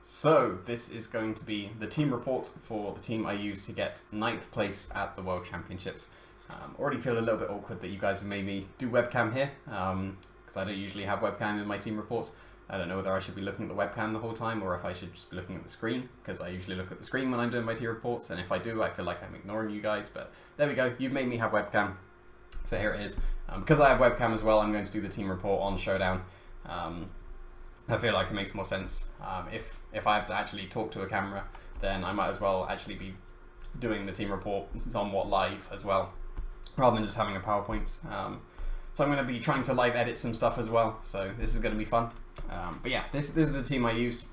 So this is going to be the team report for the team I used to get 9th place at the World Championships. Already feel a little bit awkward that you guys have made me do webcam here, because I don't usually have webcam in my team reports. I don't know whether I should be looking at the webcam the whole time or if I should just be looking at the screen, because I usually look at the screen when I'm doing my team reports, and if I do, I feel like I'm ignoring you guys, but there we go, you've made me have webcam, so here it is. Because I have webcam as well, I'm going to do the team report on Showdown. I feel like it makes more sense. If I have to actually talk to a camera, then I might as well actually be doing the team report somewhat live as well, rather than just having a PowerPoint. So I'm going to be trying to live edit some stuff as well, so this is going to be fun. But yeah, this is the team I used.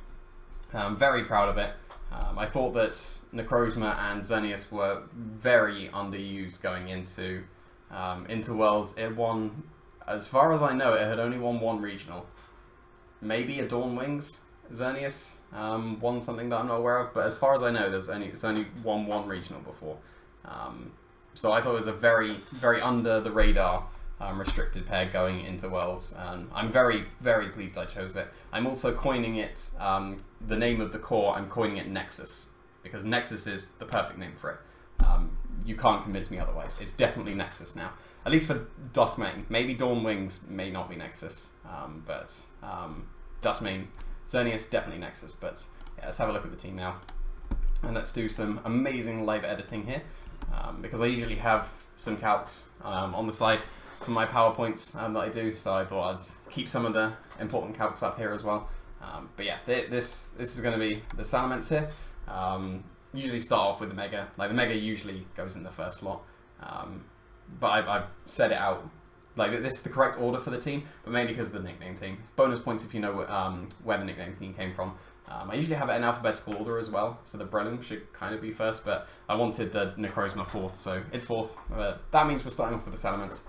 I'm very proud of it. I thought that Necrozma and Xerneas were very underused going into Worlds. It won, as far as I know, it had only won one regional. Maybe a Dawn Wings, Xerneas won something that I'm not aware of, but as far as I know, it's only won one regional before. So I thought it was a very, very under the radar restricted pair going into Worlds. I'm very, very pleased I chose it. I'm also coining it, the name of the core, I'm coining it Nexus, because Nexus is the perfect name for it. You can't convince me otherwise. It's definitely Nexus now. At least for Dustmane. Maybe Dawn Wings may not be Nexus, but Dustmane, Xerneas, definitely Nexus. But yeah, let's have a look at the team now. And let's do some amazing live editing here, because I usually have some calcs on the side for my PowerPoints that I do, so I thought I'd keep some of the important calcs up here as well. But yeah, this is going to be the Salamence here. Usually start off with the Mega. Like the Mega usually goes in the first slot, but I've set it out like this is the correct order for the team, but mainly because of the nickname thing. Bonus points if you know where the nickname theme came from. I usually have it in alphabetical order as well, so the Brelim should kind of be first, but I wanted the Necrozma fourth, so it's fourth. That means we're starting off with the Salamence.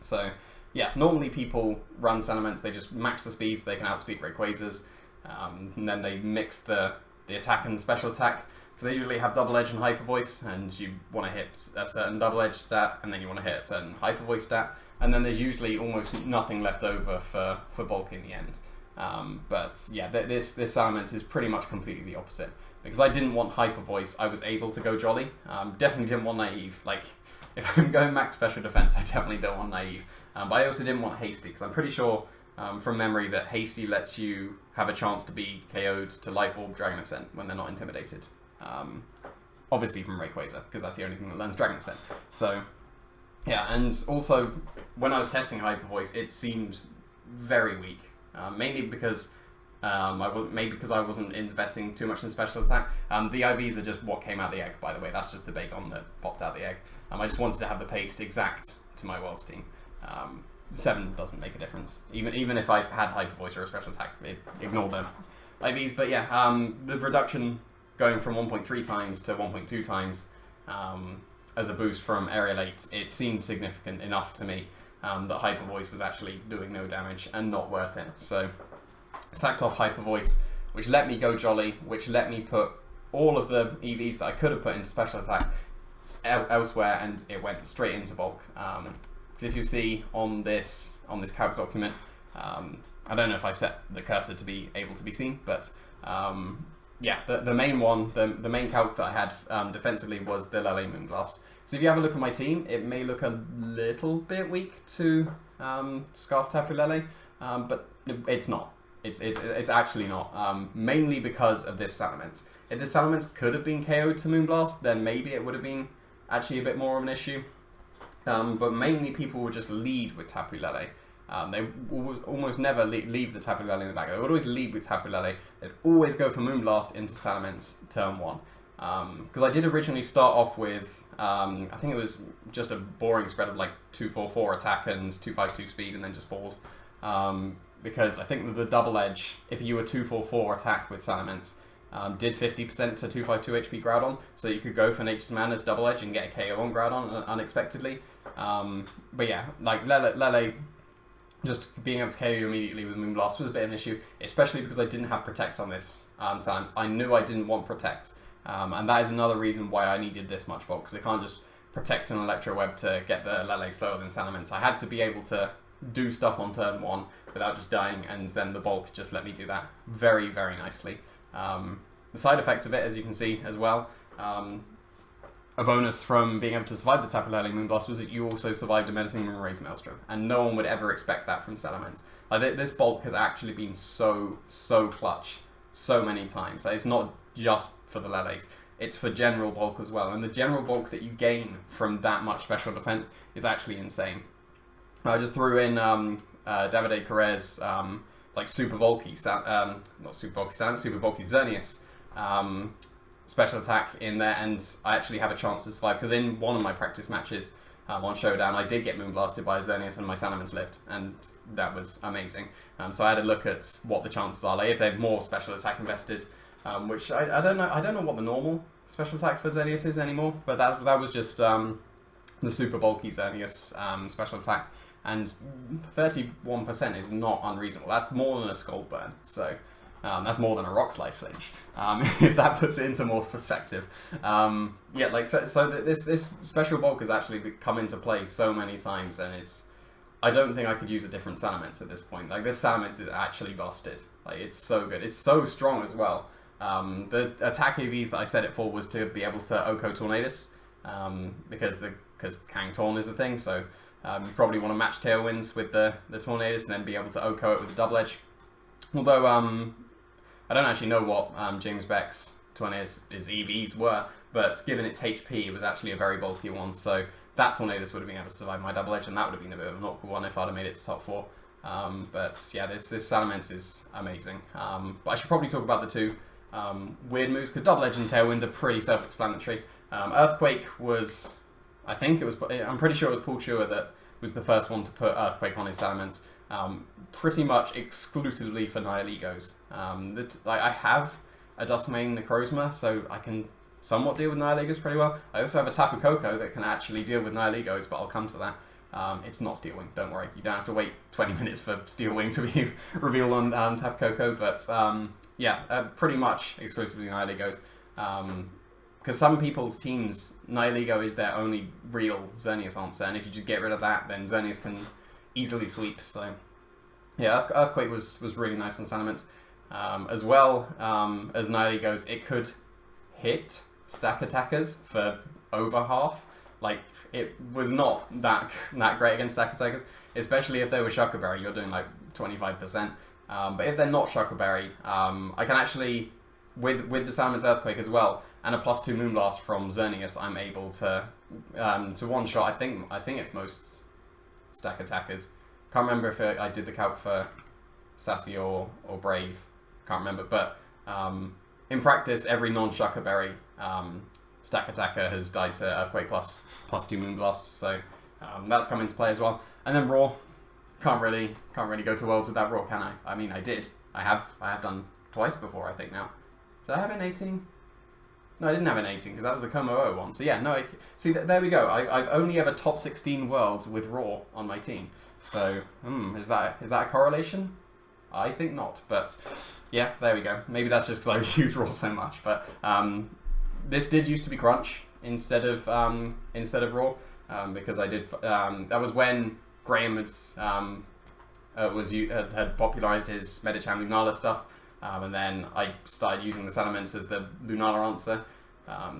So yeah, normally people run Salamence, they just max the speeds, they can outspeed Rayquazas, and then they mix the attack and special attack, because they usually have double edge and hyper voice, and you want to hit a certain double edge stat, and then you want to hit a certain hyper voice stat, and then there's usually almost nothing left over for bulk in the end. But yeah, this Salamence is pretty much completely the opposite. Because I didn't want hyper voice, I was able to go Jolly. Definitely didn't want naive. Like, if I'm going max special defense, I definitely don't want naive. But I also didn't want hasty, because I'm pretty sure from memory that hasty lets you have a chance to be KO'd to Life Orb Dragon Ascent when they're not intimidated. Obviously from Rayquaza, because that's the only thing that learns Dragon Ascent. So yeah, and also when I was testing Hyper Voice, it seemed very weak, mainly because maybe because I wasn't investing too much in special attack. The IVs are just what came out the egg, by the way. That's just the Bagon that popped out the egg. I just wanted to have the paste exact to my Worlds team. 7 doesn't make a difference, even if I had Hyper Voice or a special attack. Ignore the IVs, but yeah, the reduction going from 1.3 times to 1.2 times as a boost from Aerial 8, it seemed significant enough to me that Hyper Voice was actually doing no damage and not worth it. So sacked off Hyper Voice, which let me go Jolly, which let me put all of the EVs that I could have put into special attack elsewhere, and it went straight into bulk. Because if you see on this calc document, I don't know if I've set the cursor to be able to be seen, but yeah, the main one, the main calc that I had defensively was the Lele Moonblast. So if you have a look at my team, it may look a little bit weak to Scarf Tapu Lele, but it's not. It's actually not. Mainly because of this Salamence. If this Salamence could have been KO'd to Moonblast, then maybe it would have been actually a bit more of an issue. But mainly people would just lead with Tapu Lele. They almost never leave the Tapu Lele in the back. They would always lead with Tapu Lele. They'd always go for Moonblast into Salamence turn 1. Because I did originally start off with, I think it was just a boring spread of like 2-4-4 attack and 2-5-2 speed and then just falls. Because I think that the double edge, if you were 2-4-4 attack with Salamence, did 50% to 2-5-2 HP Groudon, so you could go for Nature's Mana's double edge and get a KO on Groudon unexpectedly. But yeah, like Lele just being able to KO you immediately with Moonblast was a bit of an issue, especially because I didn't have Protect on this Salamence. I knew I didn't want Protect, and that is another reason why I needed this much bulk, because I can't just Protect an Electro Web to get the Lele slower than Salamence. I had to be able to do stuff on turn 1 without just dying, and then the bulk just let me do that very, very nicely. The side effects of it, as you can see as well, a bonus from being able to survive the Tapu Lele Moonblast was that you also survived a Menacing Moonraze Maelstrom, and no one would ever expect that from Salamence. Like, this bulk has actually been so clutch so many times. Like, it's not just for the Leles, it's for general bulk as well, and the general bulk that you gain from that much special defense is actually insane. I just threw in Davide Carrer's like super bulky, not super bulky Salamence, super bulky Xerneas special attack in there, and I actually have a chance to survive, because in one of my practice matches on Showdown I did get Moonblasted by Xerneas and my Salamence lived, and that was amazing. So I had a look at what the chances are, like if they have more special attack invested, which I don't know what the normal special attack for Xerneas is anymore, but that was just the super bulky Xerneas special attack, and 31% is not unreasonable. That's more than a Skull Burn, so that's more than a Rock Slide Flinch, if that puts it into more perspective. Yeah, like so this special bulk has actually come into play so many times, and I don't think I could use a different Salamence at this point. Like, this Salamence is actually busted. Like, it's so good. It's so strong as well. The attack AVs that I set it for was to be able to Oko Tornadus, because Kang Torn is the thing, so you probably want to match Tailwinds with the Tornadus and then be able to Oko it with the double edge. Although, I don't actually know what James Beck's Tornadus' EVs were, but given its HP, it was actually a very bulky one, so that Tornadus would have been able to survive my double edge, and that would have been a bit of an awkward one if I'd have made it to top 4. But yeah, this Salamence is amazing. But I should probably talk about the two weird moves, because double edge and Tailwind are pretty self-explanatory. Earthquake was, I'm pretty sure it was Paul Chua that was the first one to put Earthquake on his Salamence. Pretty much exclusively for Nihiligos. I have a Duskmane Necrozma, so I can somewhat deal with Nihiligos pretty well. I also have a Tapu Koko that can actually deal with Nihiligos, but I'll come to that. It's not Steel Wing, don't worry. You don't have to wait 20 minutes for Steel Wing to be revealed on Tapu Koko, but yeah, pretty much exclusively Nihiligos. Because some people's teams, Nihiligo is their only real Xerneas answer, and if you just get rid of that, then Xerneas can easily sweep. So yeah, Earthquake was really nice on Salamence. As well as Nihiligos, it could hit stack attackers for over half. Like, it was not that great against stack attackers, especially if they were Shuckerberry. You're doing like 25%. But if they're not Shuckerberry, I can actually, with the Salamence Earthquake as well, and a +2 Moonblast from Xerneas, I'm able to one shot. I think it's most stack attackers. Can't remember if I did the calc for Sassy or Brave. Can't remember, but in practice, every non-Shuckerberry stack attacker has died to Earthquake plus +2 Moonblast, so that's come into play as well. And then Raw, can't really go to Worlds with that Raw, can I? I mean, I did. I have done twice before, I think now. Did I have an 18? No, I didn't have an 18 because that was the Como one. So yeah, no. See, there we go. I've only ever top 16 Worlds with Raw on my team. So, is that a correlation? I think not, but yeah, there we go. Maybe that's just because I use Raw so much. But this did used to be Crunch instead of Raw, because I did. That was when Graham had popularized his Medicham Lunala stuff, and then I started using the Salamence as the Lunala answer,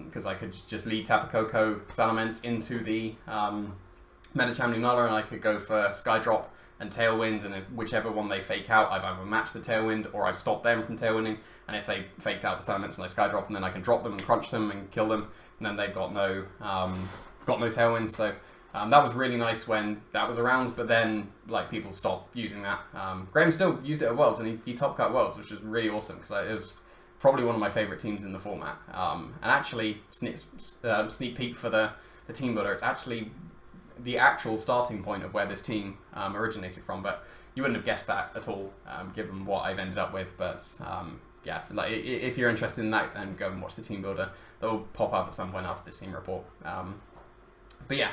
because I could just lead Tapu Koko Salamence into the Medicham Lunala, and I could go for Skydrop and Tailwind, and whichever one they fake out, I've either matched the Tailwind or I've stopped them from Tailwinding, and if they faked out the Salamence and I Skydrop, and then I can drop them and crunch them and kill them, and then they've got no Tailwind, so that was really nice when that was around, but then like people stopped using that. Graham still used it at Worlds, and he top cut Worlds, which was really awesome, because it was probably one of my favourite teams in the format. And actually, sneak peek for the team builder, it's actually the actual starting point of where this team originated from, but you wouldn't have guessed that at all, given what I've ended up with. But yeah, like, if you're interested in that, then go and watch the team builder. That will pop up at some point after this team report. But yeah,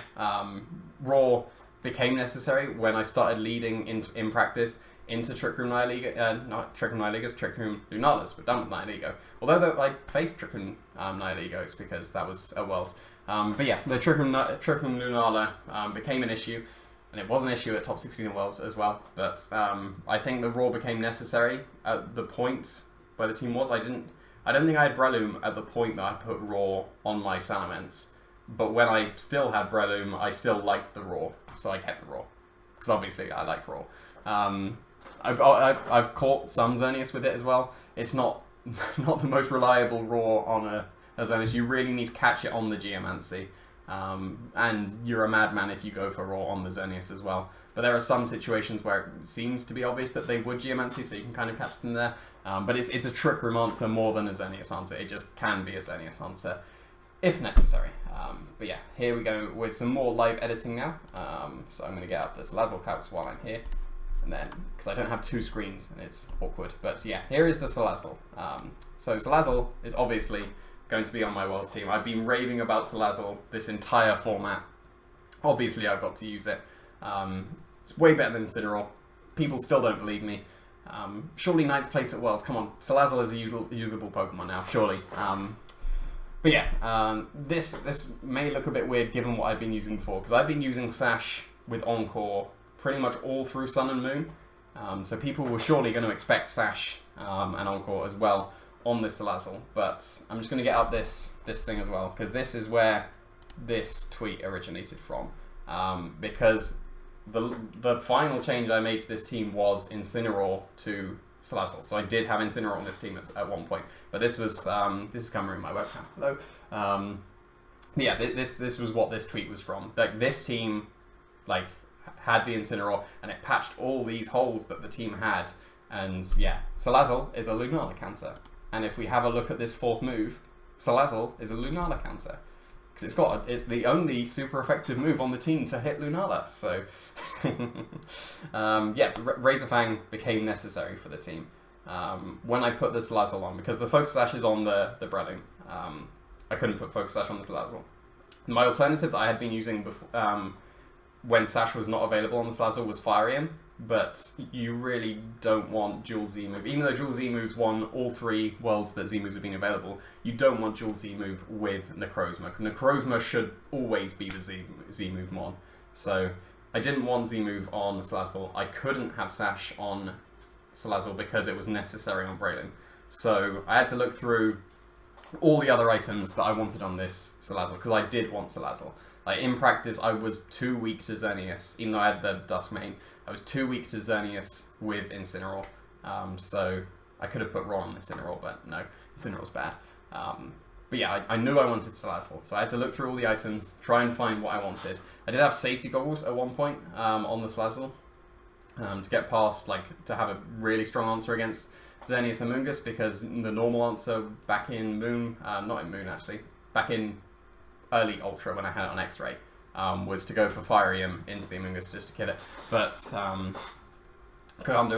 Raw became necessary when I started leading in practice into Trick Room Nihiligo, not Trick Room Nihiligas, Trick Room Lunalas, but done with Nihiligo. Although I faced Trick Room Nihiligos because that was at Worlds. But yeah, the Trick Room Lunala became an issue, and it was an issue at top 16 at Worlds as well. But I think the Raw became necessary at the point by the team was. I don't think I had Breloom at the point that I put Raw on my Salamence, but when I still had Breloom, I still liked the Raw, so I kept the Raw. Because obviously I like Raw. I've caught some Xerneas with it as well. It's not the most reliable Raw on a Xerneas. You really need to catch it on the Geomancy. And you're a madman if you go for Raw on the Xerneas as well. But there are some situations where it seems to be obvious that they would Geomancy, so you can kind of catch them there. But it's a Trick Room answer more than a Xerneas answer. It just can be a Xerneas answer, if necessary. But yeah, here we go with some more live editing now. So I'm going to get up the Salazzle calcs while I'm here. And then, because I don't have two screens, and it's awkward. But yeah, here is the Salazzle. So Salazzle is obviously going to be on my world team. I've been raving about Salazzle this entire format. Obviously, I've got to use it. It's way better than Incineroar. People still don't believe me. Surely 9th place at Worlds. Come on, Salazzle is a usable Pokemon now, surely. But yeah, this may look a bit weird given what I've been using before, because I've been using Sash with Encore pretty much all through Sun and Moon. So people were surely going to expect Sash and Encore as well on this Salazzle, but I'm just going to get up this thing as well, because this is where this tweet originated from. Because the final change I made to this team was Incineroar to Salazzle. So I did have Incineroar on this team at one point, but this was this is camera in my webcam. Hello. Yeah, this was what this tweet was from. Like, this team, like, had the Incineroar, and it patched all these holes that the team had. And yeah, Salazzle is a Lunala counter. And if we have a look at this 4th move, Salazzle is a Lunala counter. Because it's the only super effective move on the team to hit Lunala. So yeah, Razor Fang became necessary for the team. When I put the Salazzle on, because the Focus Sash is on the Breloom, I couldn't put Focus Sash on the Salazzle. My alternative that I had been using before, when Sash was not available on the Salazzle, was Firium, but you really don't want dual Z-move. Even though dual Z-moves won all 3 worlds that Z-moves have been available, you don't want dual Z-move with Necrozma. Necrozma should always be the Z-move mon. So I didn't want Z-move on Salazzle. I couldn't have Sash on Salazzle because it was necessary on Breloom. So I had to look through all the other items that I wanted on this Salazzle, because I did want Salazzle. Like, in practice, I was too weak to Xerneas, even though I had the Dusk main. I was too weak to Xerneas with Incineroar. So I could have put Raw on Incineroar, but no, Incineroar's bad. But yeah, I knew I wanted Salazzle, so I had to look through all the items, try and find what I wanted. I did have safety goggles at one point on the Salazzle, to get past, like, to have a really strong answer against Xerneas and Moongus, because the normal answer back in Moon, not in Moon actually, back in early Ultra when I had it on X-Ray, was to go for Firium into the Amoonguss just to kill it. But can't do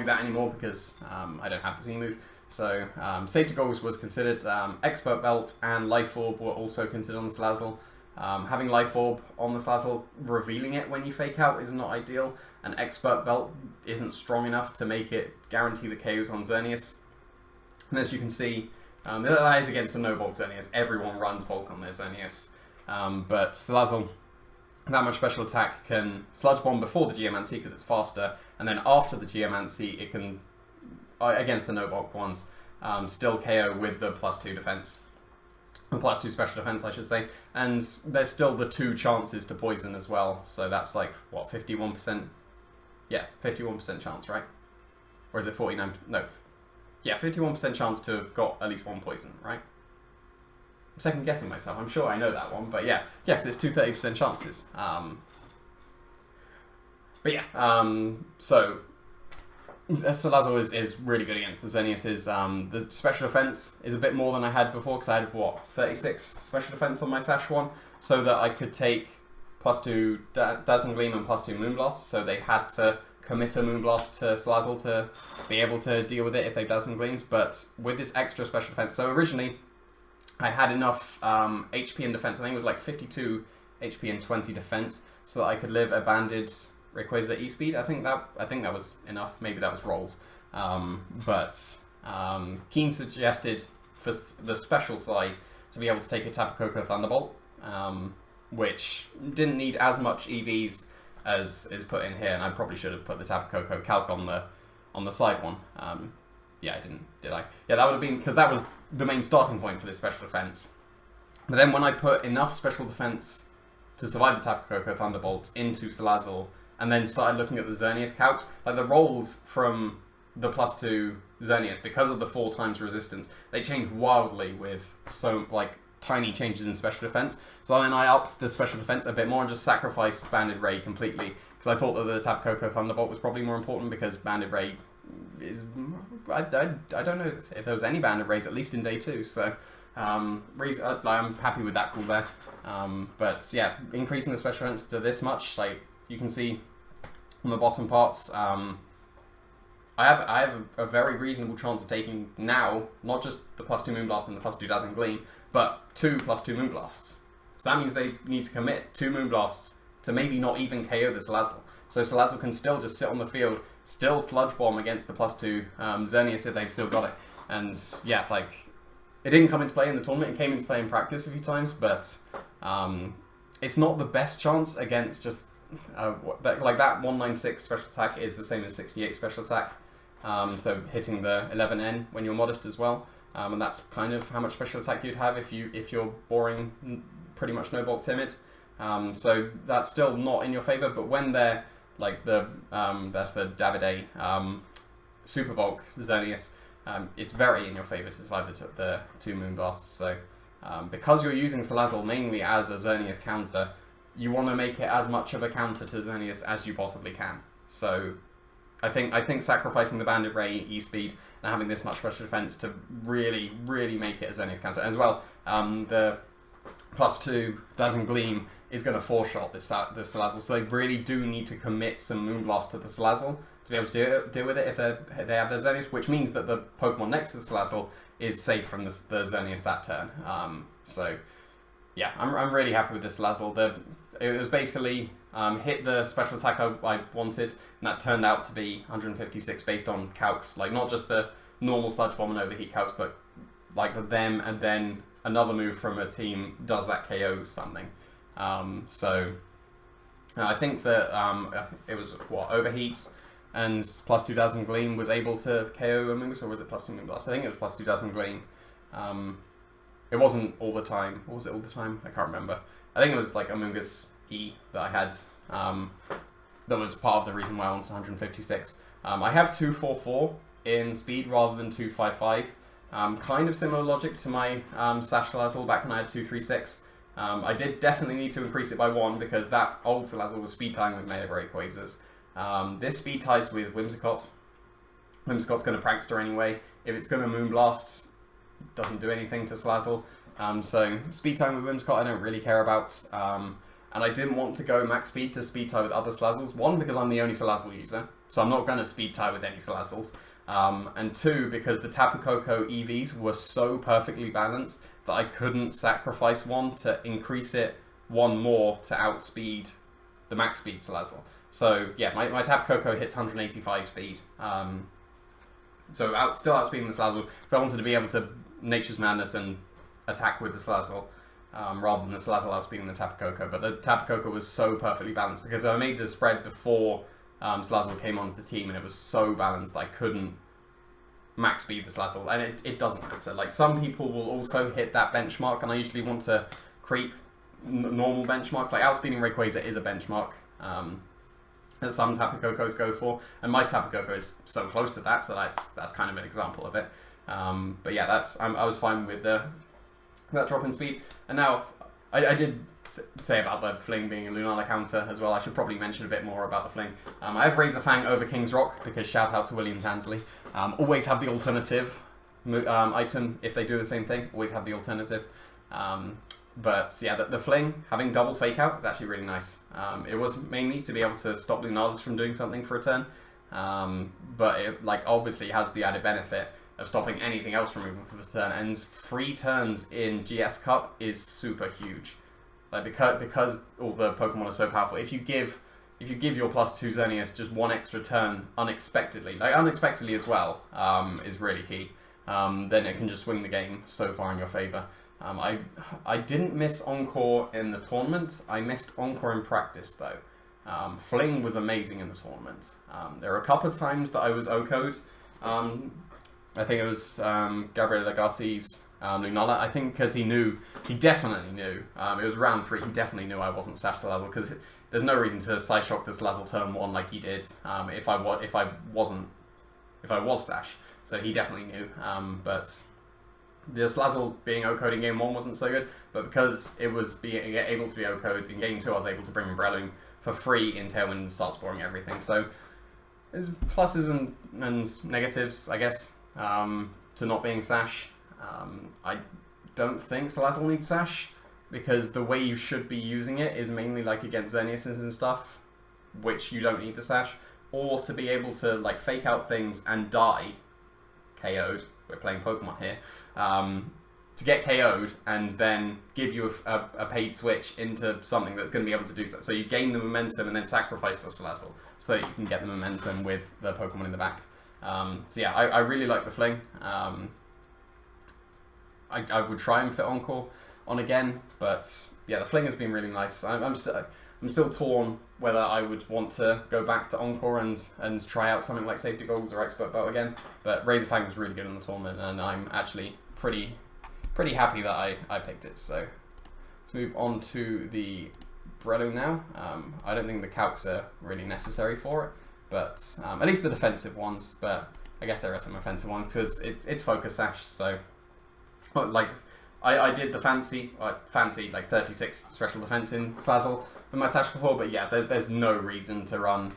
that anymore because I don't have the Z-move. So safety goals was considered. Expert Belt and Life Orb were also considered on the Salazzle. Having Life Orb on the Salazzle, revealing it when you fake out is not ideal, and Expert Belt isn't strong enough to make it guarantee the KOs on Xerneas. And as you can see, that is against a no-bulk Xerneas. Everyone runs bulk on their Xerneas. But Salazzle, that much special attack, can Sludge Bomb before the Geomancy because it's faster, and then after the Geomancy it can, against the no-bulk ones, still KO with the +2 defense. +2 special defense, I should say. And there's still the 2 chances to poison as well, so that's like, what, 51%? Yeah, 51% chance, right? Or is it 49? No. Yeah, 51% chance to have got at least 1 poison, right? I'm second guessing myself. I'm sure I know that one, but yeah, because it's 2 30% chances. But yeah, so Salazzle is really good against the Xerneas. The special defense is a bit more than I had before because I had, what, 36 special defense on my Sash one, so that I could take +2 Dazzling Gleam and +2 Moonblast, so they had to commit a Moonblast to Salazzle to be able to deal with it if they Dazzling Gleams. But with this extra special defense, so originally I had enough HP and defense, I think it was like 52 HP and 20 defense, so that I could live a banded Rayquaza E-Speed. I think that was enough. Maybe that was rolls. But Keen suggested for the special side to be able to take a Tapu Koko Thunderbolt, which didn't need as much EVs as is put in here, and I probably should have put the Tapu Koko calc on the side one. Yeah, I didn't, did I? Yeah, that would have been, because that was the main starting point for this special defense. But then when I put enough special defense to survive the Tapu Koko Thunderbolt into Salazzle, and then started looking at the Xerneas calcs, like the rolls from the +2 Xerneas, because of the 4 times resistance, they changed wildly with so, like, tiny changes in special defense. So then I upped the special defense a bit more and just sacrificed Banded Ray completely, because I thought that the Tapu Koko Thunderbolt was probably more important, because Banded Ray is... I don't know if there was any Banded Rays, at least in day 2, so... I'm happy with that call there. But yeah, increasing the special defense to this much, like, you can see on the bottom parts, I have a very reasonable chance of taking now, not just the +2 Moonblast and the +2 Dazzling Gleam, but 2 +2 Moonblasts. So that means they need to commit 2 Moonblasts to maybe not even KO the Salazzle. So Salazzle can still just sit on the field, still Sludge Bomb against the +2 Xerneas if they've still got it. And yeah, like, it didn't come into play in the tournament, it came into play in practice a few times, but it's not the best chance against just, like that 196 special attack is the same as 68 special attack. So hitting the 11N when you're modest as well, and that's kind of how much special attack you'd have if you're boring, pretty much no bulk timid. So that's still not in your favor. But when they're like that's the Davide Super Bulk Xerneas, it's very in your favor to survive the 2 Moonblasts. So because you're using Salazzle mainly as a Xerneas counter, you want to make it as much of a counter to Xerneas as you possibly can. So I think sacrificing the Banded Ray E-Speed and having this much special defense to really, really make it a Xerneas counter. As well, the +2 Dazzling Gleam is going to 4-shot the Salazzle, so they really do need to commit some Moonblast to the Salazzle to be able to deal with it if they have their Xerneas, which means that the Pokemon next to the Salazzle is safe from the Xerneas that turn. So yeah, I'm really happy with this Salazzle. It was basically hit the special attack I wanted, and that turned out to be 156 based on calcs, like not just the normal Sludge Bomb and Overheat calcs, but like them and then another move from a team does that KO something. So I think that it was Overheat and +2 Dazzling Gleam was able to KO Amoonguss, or was it +2 Moonblast? I think it was +2 Dazzling Gleam. It wasn't all the time. Or was it all the time? I can't remember. I think it was like Amoonguss E that I had. That was part of the reason why I wanted 156. I have 244 in speed rather than 255. Kind of similar logic to my Sash Salazzle back when I had 236. I did definitely need to increase it by 1 because that old Salazzle was speed tying with Mega Rayquazers. This speed ties with Whimsicott. Whimsicott's going to Prankster anyway. If it's going to Moonblast, doesn't do anything to Salazzle. So speed tying with Whimsicott I don't really care about. And I didn't want to go max speed to speed tie with other Salazzles. 1, because I'm the only Salazzle user, so I'm not going to speed tie with any Salazzles. And 2, because the Tapu Koko EVs were so perfectly balanced that I couldn't sacrifice 1 to increase it 1 more to outspeed the max speed Salazzle. So yeah, my Tapu Koko hits 185 speed. So still outspeeding the Salazzle, because I wanted to be able to Nature's Madness and attack with the Salazzle. Rather than the Salazzle outspeeding the Tapu Koko. But the Tapu Koko was so perfectly balanced because I made the spread before Salazzle came onto the team, and it was so balanced that I couldn't max speed the Salazzle, and it doesn't matter. Like, some people will also hit that benchmark, and I usually want to creep normal benchmarks. Like, outspeeding Rayquaza is a benchmark that some Tapu Kokos go for, and my Tapu Koko is so close to that, so that's kind of an example of it. But yeah, I was fine with that drop in speed. And now, I did say about the Fling being a Lunala counter as well. I should probably mention a bit more about the Fling. I have Razor Fang over King's Rock because shout out to William Tansley. Always have the alternative item if they do the same thing. Always have the alternative. But yeah, the Fling having double Fake Out is actually really nice. It was mainly to be able to stop Lunalas from doing something for a turn. But it obviously has the added benefit of stopping anything else from moving for the turn, and 3 turns in GS Cup is super huge. Like, because all the Pokemon are so powerful, if you give your +2 Xerneas just 1 extra turn unexpectedly as well, is really key. Then it can just swing the game so far in your favor. I didn't miss Encore in the tournament. I missed Encore in practice though. Fling was amazing in the tournament. There were a couple of times that I was OHKO'd I think it was Gabriele Lagartie's Lunala. I think because he definitely knew, it was round 3, he definitely knew I wasn't Sash Salazzle, because there's no reason to side shock the Salazzle turn 1 like he did if I was Sash. So he definitely knew. But the Salazzle being O-code in game 1 wasn't so good, but because it was able to be O-code in game 2, I was able to bring in Breloom for free in Tailwind and start sporing everything. So there's pluses and negatives, I guess, to not being Sash. I don't think Salazzle needs Sash, because the way you should be using it is mainly like against Xerneas and stuff, which you don't need the Sash, or to be able to like fake out things and die KO'd. We're playing Pokemon here. To get KO'd and then give you a paid switch into something that's going to be able to do so. So you gain the momentum and then sacrifice the Salazzle so that you can get the momentum with the Pokemon in the back. So yeah, I really like the Fling. I would try and fit Encore on again, but yeah, the Fling has been really nice. I'm still torn whether I would want to go back to Encore and try out something like Safety Goggles or Expert Belt again, but Razorfang was really good in the tournament, and I'm actually pretty happy that I picked it. So let's move on to the Breloom now. I don't think the calcs are really necessary for it, but at least the defensive ones, but I guess there are some offensive ones because it's Focus Sash, so like I did the fancy like 36 special defense in Salazzle with my Sash before, but yeah, there's no reason to run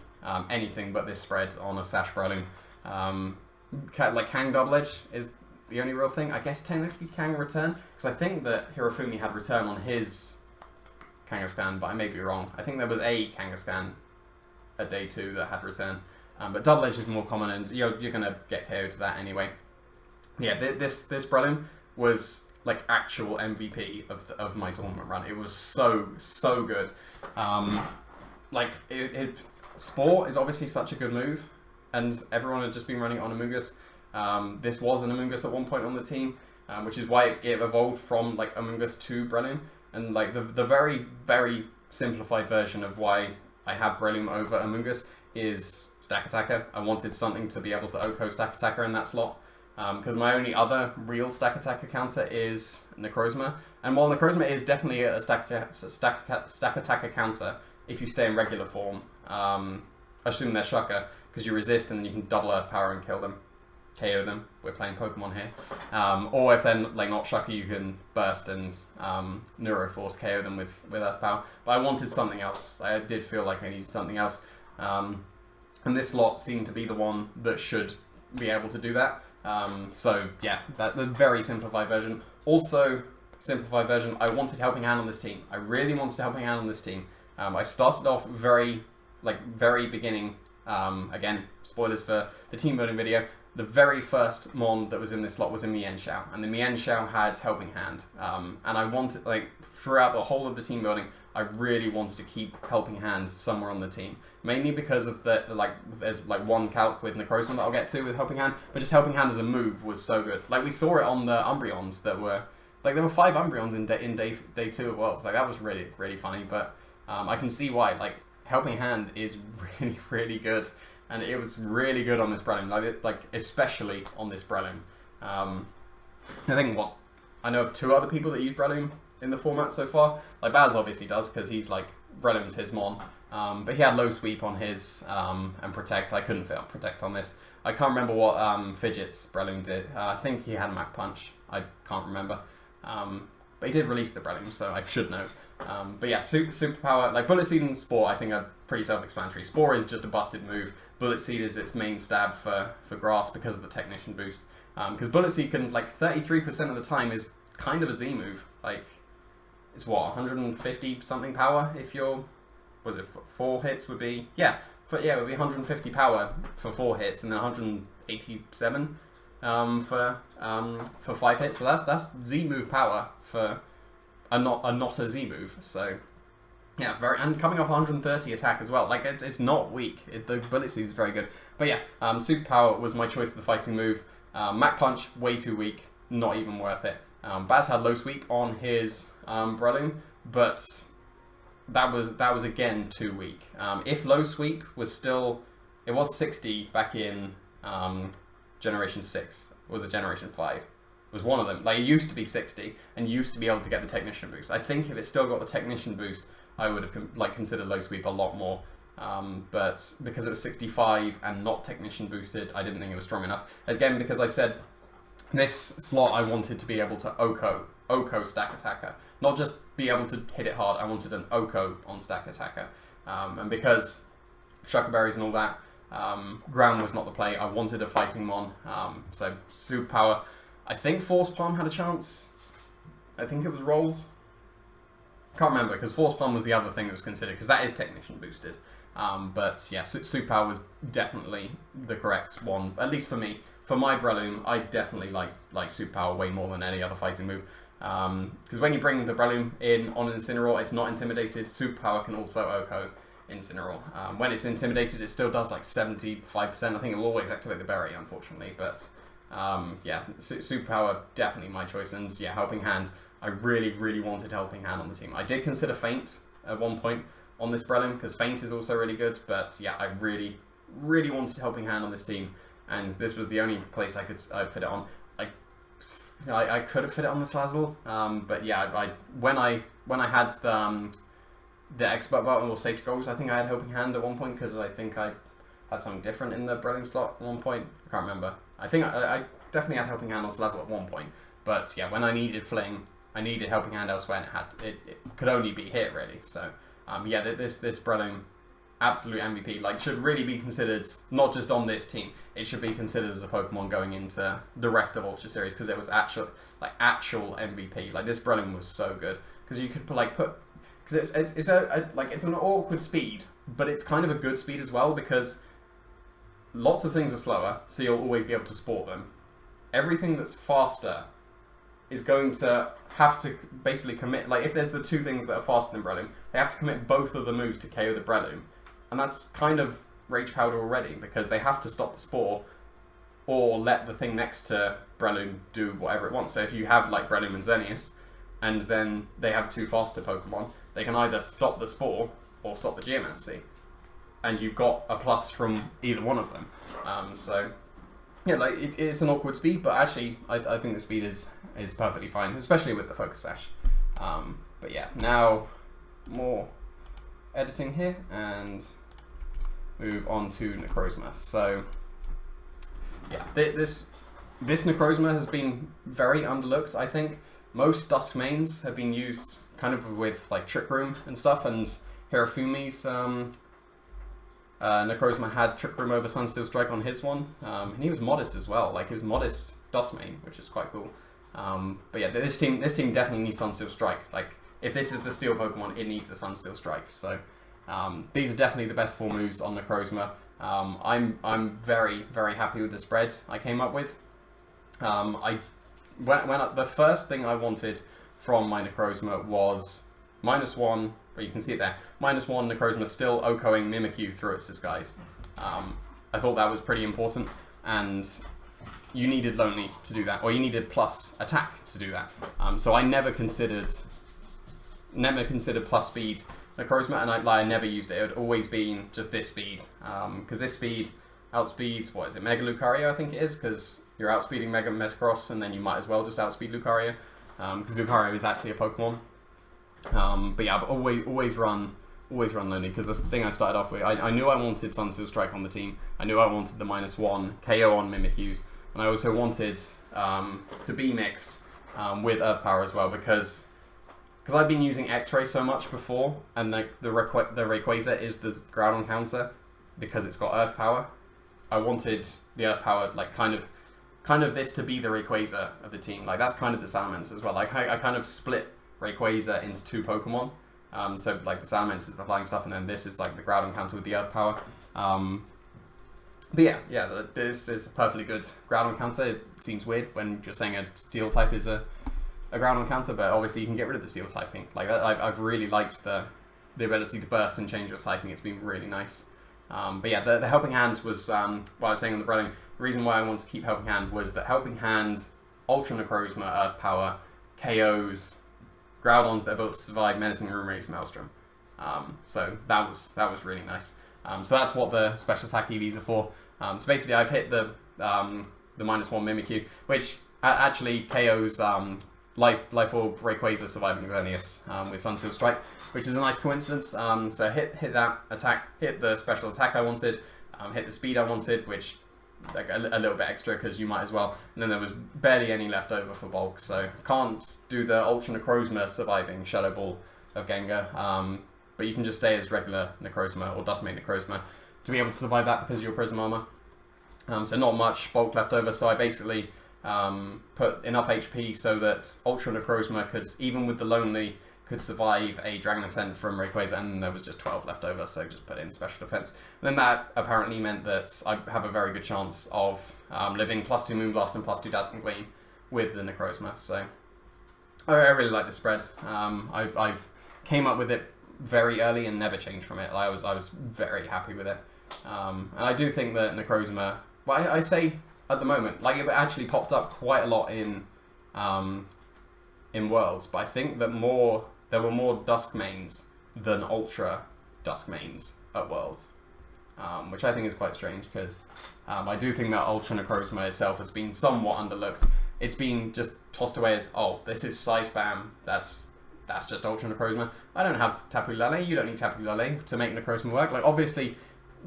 anything but this spread on a Sash Breloom. Like Kang Double Edge is the only real thing. I guess technically Kang Return, because I think that Hirofumi had Return on his Kangaskhan, but I may be wrong. I think there was a Kangaskhan at day 2 that had Return, but Double Edge is more common, and you're gonna get KO'd to that anyway. Yeah, this Breloom was like actual MVP of my tournament run. It was so good. Like Spore is obviously such a good move, and everyone had just been running it on Amoonguss. This was an Amoonguss at one point on the team, which is why it evolved from like Amoonguss to Breloom, and like the very simplified version of why I have Breloom over Amoonguss is Stack Attacker. I wanted something to be able to OHKO Stack Attacker in that slot. Because my only other real Stack Attacker counter is Necrozma, and while Necrozma is definitely a Stack Attacker counter, if you stay in regular form, assume they're Shucker, because you resist and then you can double Earth Power and kill them, KO them. We're playing Pokemon here. Or if they're like not Shucker, you can burst and Neuroforce KO them with Earth Power. But I wanted something else. I did feel like I needed something else, and this slot seemed to be the one that should be able to do that. So yeah, the very simplified version. Also, simplified version, I wanted Helping Hand on this team. I really wanted Helping Hand on this team. I started off very beginning, again, spoilers for the team building video, the very first Mon that was in this slot was a Mienshao, and the Mienshao had Helping Hand. And I wanted, like, throughout the whole of the team building, I really wanted to keep Helping Hand somewhere on the team. Mainly because of there's like one calc with Necrozma that I'll get to with Helping Hand, but just Helping Hand as a move was so good. Like, we saw it on the Umbreons that were, like, there were 5 Umbreons in day 2 of Worlds. Like, that was really funny, but I can see why. Like, Helping Hand is really good, and it was really good on this Breloom, like especially on this Breloom. I think I know of 2 other people that use Breloom in the format so far. Like, Baz obviously does, because he's like, Breloom's his Mon. But he had Low Sweep on his, and Protect. I couldn't fit on Protect on this. I can't remember what Fidget's Breloom did. I think he had Mach Punch. I can't remember. But he did release the Breloom, so I should know. But yeah, Superpower, like Bullet Seed and Spore, I think are pretty self-explanatory. Spore is just a busted move. Bullet Seed is its main stab for Grass because of the Technician boost. Because Bullet Seed can, like, 33% of the time is kind of a Z move. Like, it's what, 150 something power if you're, was it 4 hits would be, yeah, it would be 150 power for 4 hits and then 187 for 5 hits. So that's Z move power for a not a Z move. So yeah, and coming off 130 attack as well. Like, it's not weak. The Bullet Seed is very good. But yeah, Superpower was my choice of the fighting move. Mach Punch, way too weak, not even worth it. Baz had Low Sweep on his Breloom, but that was again too weak. If Low Sweep was still, it was 60 back in Generation 6. was a Generation 5. It was one of them. Like, it used to be 60, and used to be able to get the Technician boost. I think if it still got the Technician boost, I would have considered Low Sweep a lot more. But because it was 65 and not Technician boosted, I didn't think it was strong enough. Again, because I said this slot I wanted to be able to Oko Stack Attacker. Not just be able to hit it hard, I wanted an Oko on Stack Attacker. And because Shuckerberries and all that, ground was not the play, I wanted a Fighting Mon. So Superpower. I think Force Palm had a chance. I think it was Rolls. Can't remember, because Force Palm was the other thing that was considered, because that is Technician boosted. But yeah, Superpower was definitely the correct one, at least for me. For my Breloom, I definitely like Superpower way more than any other fighting move. Because when you bring the Breloom in on Incineroar, it's not intimidated. Superpower can also Oko Incineroar. When it's intimidated, it still does like 75%. I think it'll always activate the berry, unfortunately. But yeah, Superpower, definitely my choice. And yeah, Helping Hand. I really, really wanted Helping Hand on the team. I did consider Feint at one point on this Breloom, because Feint is also really good. But yeah, I really, really wanted Helping Hand on this team. And this was the only place I'd fit it on. I could have fit it on the Slazzle, but yeah, when I had the expert button or Sage Goals, I think I had Helping Hand at one point, because I think I had something different in the Breloom slot at one point. I can't remember. I think I definitely had Helping Hand on Slazzle at one point, but yeah, when I needed Fling, I needed Helping Hand elsewhere, and it could only be here really. So yeah, this Breloom, absolute MVP, like, should really be considered not just on this team. It should be considered as a Pokemon going into the rest of Ultra Series, because it was actual MVP. Like, this Breloom was so good, because you could because it's an awkward speed, but it's kind of a good speed as well, because lots of things are slower, so you'll always be able to sport them. Everything that's faster is going to have to basically commit, like, if there's the two things that are faster than Breloom, they have to commit both of the moves to KO the Breloom. And that's kind of Rage Powder already, because they have to stop the Spore or let the thing next to Breloom do whatever it wants. So if you have like Breloom and Xerneas, and then they have two faster Pokemon, they can either stop the Spore or stop the Geomancy. And you've got a plus from either one of them. So yeah, like, it's an awkward speed, but actually I think the speed is perfectly fine, especially with the Focus Sash. But yeah, now more editing here, and move on to Necrozma. So yeah, this Necrozma has been very underlooked, I think. Most Dusk mains have been used kind of with like Trick Room and stuff, and Hirafumi's Necrozma had Trick Room over Sunsteel Strike on his one, and he was modest as well. Like, he was modest Dusk main, which is quite cool. But yeah, this team definitely needs Sunsteel Strike. Like, if this is the Steel Pokemon, it needs the Sunsteel Strike. So these are definitely the best 4 moves on Necrozma. I'm very, very happy with the spread I came up with. The first thing I wanted from my Necrozma was -1, but you can see it there. -1 Necrozma still Okoing Mimikyu through its disguise. I thought that was pretty important, and you needed Lonely to do that, or you needed plus attack to do that. So I never considered plus speed Necrozma, and I never used it. It had always been just this speed, because this speed outspeeds, what is it, Mega Lucario I think it is, because you're outspeeding Mega Mezcross, and then you might as well just outspeed Lucario, because Lucario is actually a Pokemon. But yeah, I've always run Lonely, because that's the thing I started off with. I knew I wanted Sunsteel Strike on the team, I knew I wanted the -1 KO on Mimikyus, and I also wanted to be mixed with Earth Power as well, because I've been using X-Ray so much before, and the Rayquaza is the Groudon counter because it's got Earth Power. I wanted the Earth Power, like, kind of this to be the Rayquaza of the team. Like, that's kind of the Salamence as well. Like, I kind of split Rayquaza into 2 Pokemon. So like the Salamence is the flying stuff, and then this is like the Groudon counter with the Earth Power. But yeah, this is a perfectly good Groudon counter. It seems weird when you're saying a Steel type is a Groudon counter, but obviously you can get rid of the Steel typing. Like, I've really liked the ability to burst and change your typing. It's been really nice. But yeah, the Helping Hand was what I was saying on the Breloom. The reason why I wanted to keep Helping Hand was that Helping Hand, Ultra Necrozma, Earth Power, KOs Groudons that are built to survive Menacing Room Race Maelstrom. So that was really nice. So that's what the special attack EVs are for. So basically I've hit the the -1 Mimikyu, which actually KOs Life Orb Rayquaza surviving Xerneas with Sunseal Strike, which is a nice coincidence. So hit that attack, hit the special attack I wanted, hit the speed I wanted, which like a little bit extra because you might as well. And then there was barely any left over for bulk, so can't do the Ultra Necrozma surviving Shadow Ball of Gengar. But you can just stay as regular Necrozma or Dustmate Necrozma to be able to survive that because of your Prism Armor. So not much bulk left over, so I basically put enough HP so that Ultra Necrozma could, even with the Lonely, could survive a Dragon Ascent from Rayquaza, and there was just 12 left over, so just put in Special Defense. And then that apparently meant that I have a very good chance of living +2 Moonblast and +2 Dazzling Gleam with the Necrozma, so I really like the spread. I've came up with it very early and never changed from it. I was very happy with it. And I do think that Necrozma, well, I say at the moment, like it actually popped up quite a lot in Worlds, but I think that there were more Dusk mains than Ultra Dusk mains at Worlds, which I think is quite strange because I do think that Ultra Necrozma itself has been somewhat underlooked. It's been just tossed away as, oh, this is Psy Spam, that's just Ultra Necrozma. I don't have Tapu Lele, you don't need Tapu Lele to make Necrozma work. Like, obviously,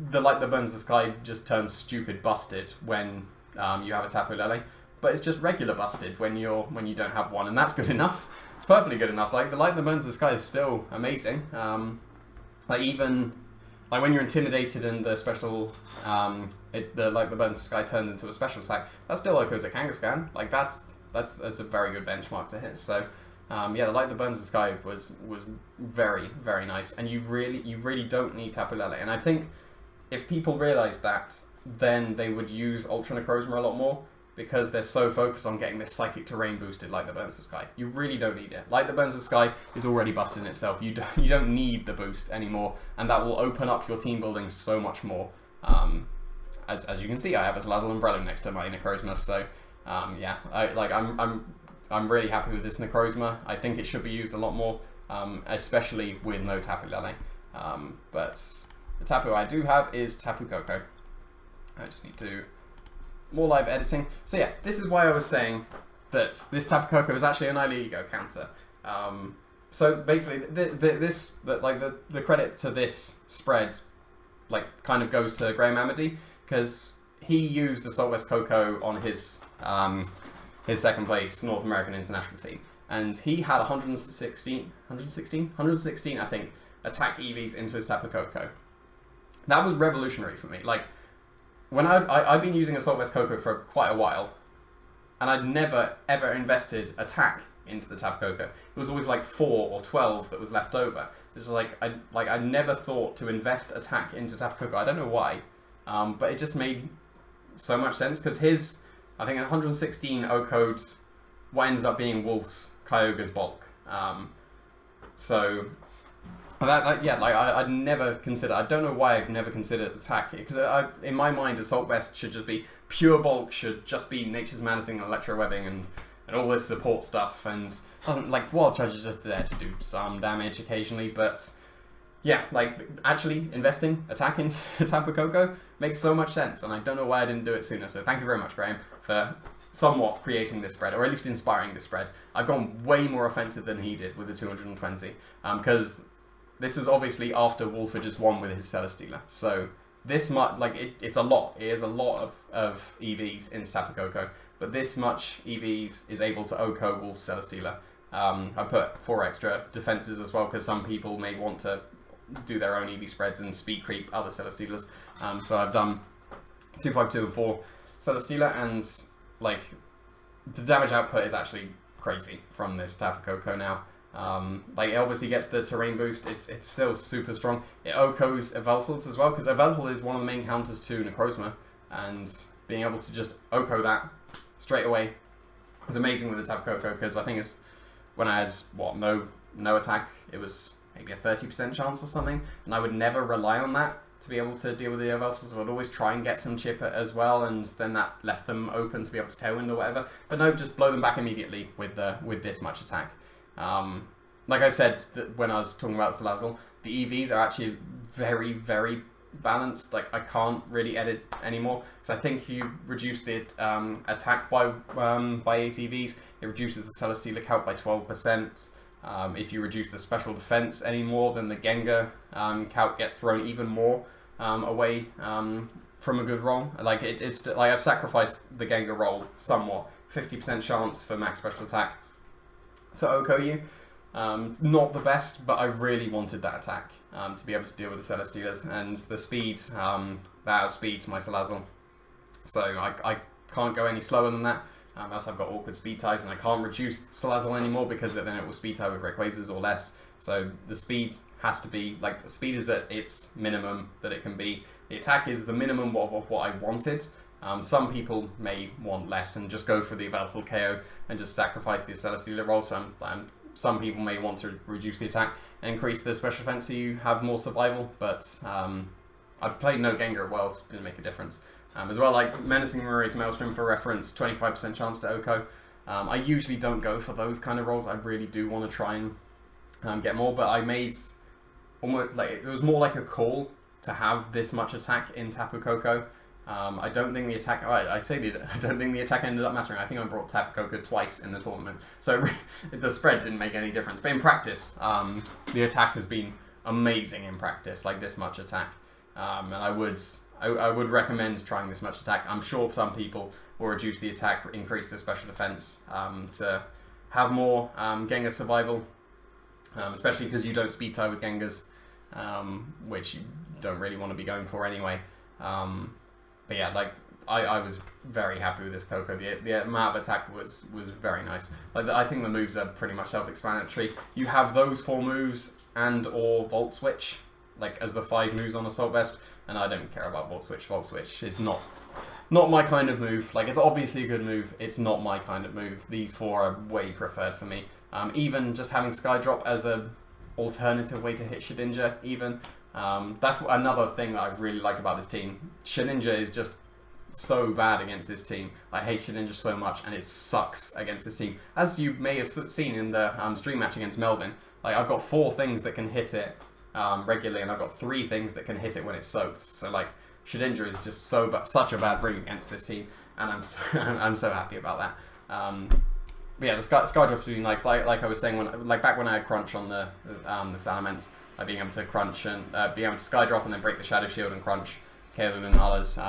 the light that burns the sky just turns stupid busted when you have a Tapu Lele, but it's just regular busted when you don't have one, and that's good enough. It's perfectly good enough. Like, the light that burns the sky is still amazing. Like when you're intimidated and the special, the light that burns the sky turns into a special attack, that still echoes at Kangaskhan. Like that's a very good benchmark to hit. So yeah, the light that burns the sky was very, very nice, and you really don't need Tapu Lele. And I think if people realize that, then they would use Ultra Necrozma a lot more, because they're so focused on getting this Psychic Terrain boosted Light that burns the sky. You really don't need it. Light that burns the sky is already busted in itself. You don't need the boost anymore, and that will open up your team building so much more. As you can see, I have a Salazzle Umbrella next to my Necrozma, so yeah, I'm really happy with this Necrozma. I think it should be used a lot more, especially with no Tapu Lele. But the Tapu I do have is Tapu Koko. I just need to more live editing. So yeah, this is why I was saying that this Tapu Koko is actually an Ego counter. So basically, the credit to this spread, like, kind of goes to Graham Amity, because he used Assault West Koko on his second place North American international team, and he had 116, I think, attack EVs into his Tapu Koko. That was revolutionary for me. Like, when I've been using Assault West Koko for quite a while, and I'd never ever invested attack into the Tapu Koko. It was always like 4 or 12 that was left over. It was like I never thought to invest attack into Tapu Koko. I don't know why, but it just made so much sense, because his, I think 116 O-code, what ended up being Wolf's Kyogre's bulk. So yeah, like I'd never consider. I don't know why I've never considered attack, because in my mind, Assault West should just be pure bulk, should just be Nature's Menacing and Electro Webbing and all this support stuff, and doesn't, like, Wild Charge is just there to do some damage occasionally, but yeah, like, actually investing attack into Tapu Koko makes so much sense, and I don't know why I didn't do it sooner. So thank you very much, Graham, for somewhat creating this spread, or at least inspiring this spread. I've gone way more offensive than he did with the 220, because this is obviously after Wolfer just won with his Celesteela. So this much, like, it's a lot. It is a lot of EVs into Tapu Koko, but this much EVs is able to OHKO Wolf's Celesteela. I put 4 extra defenses as well, because some people may want to do their own EV spreads and speed creep other Celesteelas. So I've done 2, 5, 2, and 4 Celesteela, and like, the damage output is actually crazy from this Tapu Koko now. Like, it obviously gets the terrain boost. It's still super strong. It OHKOs Evelfels as well, because Evelfel is one of the main counters to Necrozma, and being able to just OHKO that straight away is amazing with the Tapu Koko, because I think it's, when I had, what, no attack, it was maybe a 30% chance or something, and I would never rely on that to be able to deal with the Evelfels. So I'd always try and get some chip as well, and then that left them open to be able to Tailwind or whatever. But no, just blow them back immediately with this much attack. Like I said when I was talking about Salazzle, the EVs are actually very, very balanced. Like I can't really edit anymore, so I think if you reduce the attack by ATVs, it reduces the Celesteela count by 12%. If you reduce the special defense any more, then the Gengar count gets thrown even more away from a good roll. Like it's like I've sacrificed the Gengar roll somewhat. 50% chance for max special attack to OHKO you. Not the best, but I really wanted that attack to be able to deal with the Celesteelas, and the speed that outspeeds my Salazzle. So I can't go any slower than that. Else I've got awkward speed ties, and I can't reduce Salazzle anymore because then it will speed tie with Rayquazas or less. So the speed has to be, like, the speed is at its minimum that it can be. The attack is the minimum of what I wanted. Some people may want less and just go for the available KO and just sacrifice the Celesteela roll. So some people may want to reduce the attack and increase the special defense so you have more survival. But I've played no Gengar well, so it didn't make a difference. As well, like Menacing Mirror's Maelstrom for reference, 25% chance to OHKO. I usually don't go for those kind of rolls. I really do want to try and get more, but I made almost like it was more like a call to have this much attack in Tapu Koko. I don't think the attack. I don't think the attack ended up mattering. I think I brought Tapu Koko twice in the tournament, so the spread didn't make any difference. But in practice, the attack has been amazing in practice, like this much attack, and I would recommend trying this much attack. I'm sure some people will reduce the attack, increase the special defense to have more Gengar survival, especially because you don't speed tie with Gengars, which you don't really want to be going for anyway. But yeah, like I was very happy with this Koko. The amount of attack was very nice. Like I think the moves are pretty much self-explanatory. You have those 4 moves and or Volt Switch, like as the 5 moves on Assault Vest. And I don't care about Volt Switch. Volt Switch is not my kind of move. Like, it's obviously a good move. It's not my kind of move. These 4 are way preferred for me. Even just having Skydrop as a alternative way to hit Shedinja, even. That's another thing that I really like about this team. Shedinja is just so bad against this team. I hate Shedinja so much, and it sucks against this team. As you may have seen in the stream match against Melvin, like I've got 4 things that can hit it regularly, and I've got 3 things that can hit it when it's soaked. So like Shedinja is just such a bad bring against this team, and I'm so happy about that. But yeah, the Skydrop's been like I was saying back when I had Crunch on the Salamence, being able to crunch and being able to Skydrop and then break the Shadow Shield and crunch KO and others,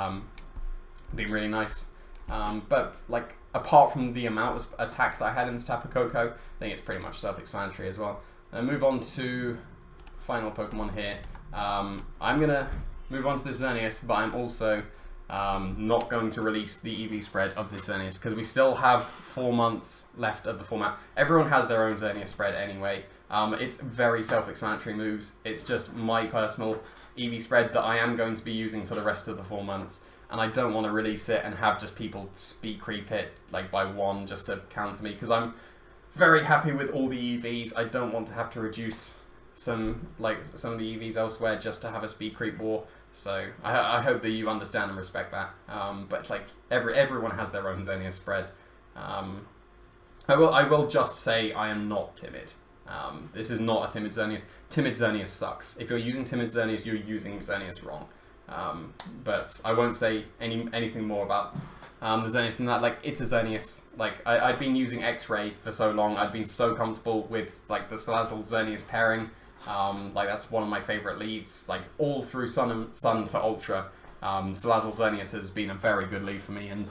been really nice. But like apart from the amount of attack that I had in Tapu Koko, I think it's pretty much self-explanatory as well. Move on to final Pokemon here. I'm gonna move on to the Xerneas, but I'm also not going to release the EV spread of the Xerneas because we still have 4 months left of the format. Everyone has their own Xerneas spread anyway. It's very self-explanatory moves. It's just my personal EV spread that I am going to be using for the rest of the 4 months, and I don't want to release it and have just people speed creep it like by 1 just to counter me because I'm very happy with all the EVs. I don't want to have to reduce some of the EVs elsewhere just to have a speed creep war. So I hope that you understand and respect that. But like everyone has their own Xerneas spread. I will just say I am not timid. This is not a timid Xerneas. Timid Xerneas sucks. If you're using timid Xerneas, you're using Xerneas wrong. But I won't say anything more about the Xerneas than that. Like, it's a Xerneas. Like, I'd been using X-Ray for so long. I'd been so comfortable with like the Salazzle Xerneas pairing. Like, that's one of my favourite leads. Like, all through Sun to Ultra, Salazzle Xerneas has been a very good lead for me, and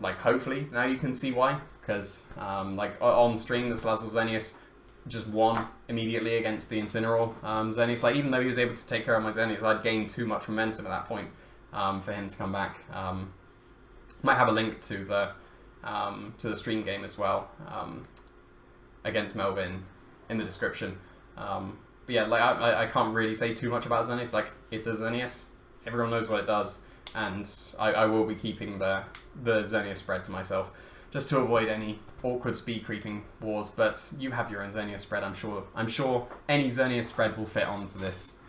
like hopefully now you can see why. Because like on stream, the Salazzle Xerneas just won immediately against the Incineroar Xerneas. Like, even though he was able to take care of my Xerneas, I'd gained too much momentum at that point for him to come back. Might have a link to the stream game as well against Melvin in the description. But yeah, like I can't really say too much about Xerneas. Like, it's a Xerneas. Everyone knows what it does, and I will be keeping the Xerneas spread to myself, just to avoid any awkward speed creeping wars. But you have your own Xerneas spread. I'm sure any Xerneas spread will fit onto this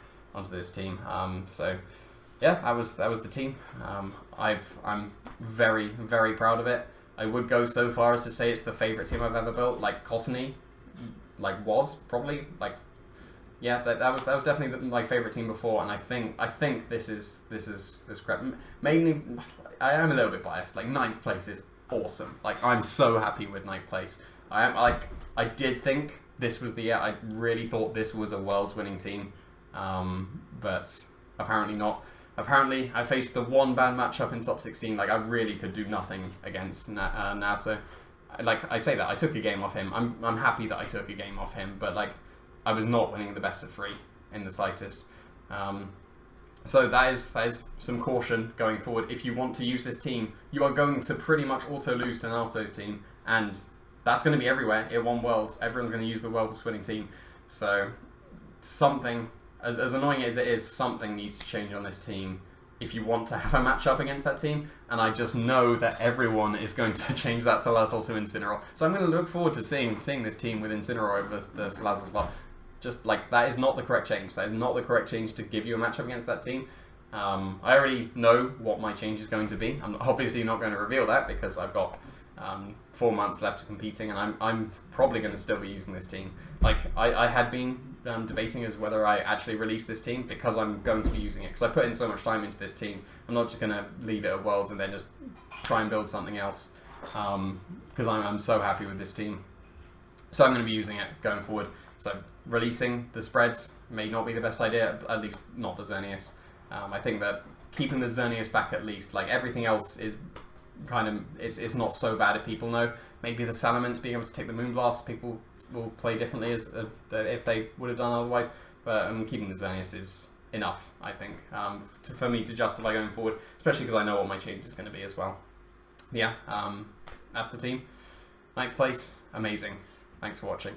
team. So yeah, that was the team. I'm very, very proud of it. I would go so far as to say it's the favourite team I've ever built. Like, Cottony, like, was probably like yeah, that was definitely my favourite team before, and I think this crap. Mainly, I am a little bit biased. Like, ninth place is awesome. Like, I'm so happy with ninth place. I did think this was the year. I really thought this was a Worlds winning team, but apparently not. Apparently, I faced the one bad matchup in top 16. Like, I really could do nothing against Naoto. Like, I say that I took a game off him. I'm happy that I took a game off him, but like, I was not winning the best of 3 in the slightest. So that is some caution going forward. If you want to use this team, you are going to pretty much auto lose to Naoto's team, and that's going to be everywhere. It won Worlds. Everyone's going to use the Worlds winning team. So something, as annoying as it is, something needs to change on this team if you want to have a matchup against that team. And I just know that everyone is going to change that Salazzle to Incineroar. So I'm going to look forward to seeing this team with Incineroar over the Salazzle slot. Just like, that is not the correct change. That is not the correct change to give you a matchup against that team. I already know what my change is going to be. I'm obviously not going to reveal that because I've got 4 months left of competing, and I'm probably going to still be using this team. Like, I had been debating as whether I actually release this team because I'm going to be using it, because I put in so much time into this team. I'm not just going to leave it at Worlds and then just try and build something else, because I'm so happy with this team. So I'm going to be using it going forward. So releasing the spreads may not be the best idea, at least not the Xerneas. I think that keeping the Xerneas back at least, like, everything else is kind of, it's not so bad if people know. Maybe the Salamence being able to take the Moonblast, people will play differently as if they would have done otherwise. But keeping the Xerneas is enough, I think, for me to justify going forward, especially because I know what my change is going to be as well. Yeah, that's the team. 9th place, amazing. Thanks for watching.